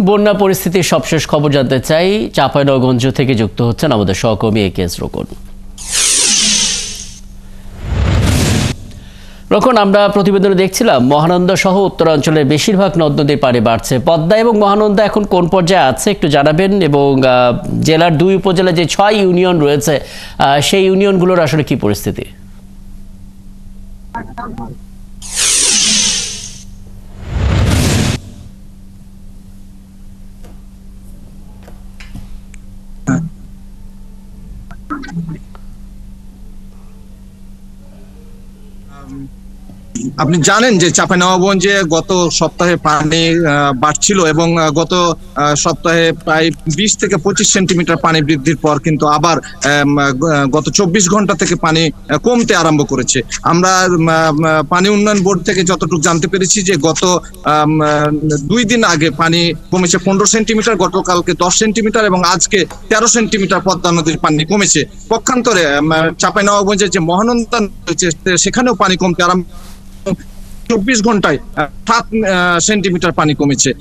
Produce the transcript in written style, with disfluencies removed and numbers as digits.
বন্যা পরিস্থিতির সবশেষ খবর জানতে চাই। চাঁপাইনবাবগঞ্জ থেকে যুক্ত হচ্ছেন আমাদের সহকর্মী একেএস রোকন। রোকন, আমরা প্রতিবেদনে দেখছিলাম মহানন্দা সহ উত্তরাঞ্চলের বেশিরভাগ নদ নদীর পানি বাড়ছে। পদ্মা এবং মহানন্দা এখন কোন পর্যায়ে আছে একটু জানাবেন, এবং জেলার 2 উপজেলায় যে 6 ইউনিয়ন রয়েছে সেই ইউনিয়নগুলোর আসলে কি পরিস্থিতি? আপনি জানেন যে চাঁপাইনবাবগঞ্জে গত সপ্তাহে পানি বাড়ছিল এবং গত সপ্তাহে প্রায় 20 থেকে 25 সেন্টিমিটার পানি বৃদ্ধির পর কিন্তু আবার গত 24 ঘন্টা থেকে পানি কমতে আরম্ভ করেছে। আমরা পানি উন্নয়ন বোর্ড থেকে যতটুকু জানতে পেরেছি যে গত 2 দিন আগে পানি কমেছে 15 সেন্টিমিটার, গতকালকে 10 সেন্টিমিটার এবং আজকে 13 সেন্টিমিটার পদ্মা নদীর পানি কমেছে। পক্ষান্তরে চাঁপাইনবাবগঞ্জের যে মহানন্দা রয়েছে সেখানেও পানি কমতে আরম্ভ 24 ঘন্টায় 7 সেন্টিমিটার পানি কমেছে।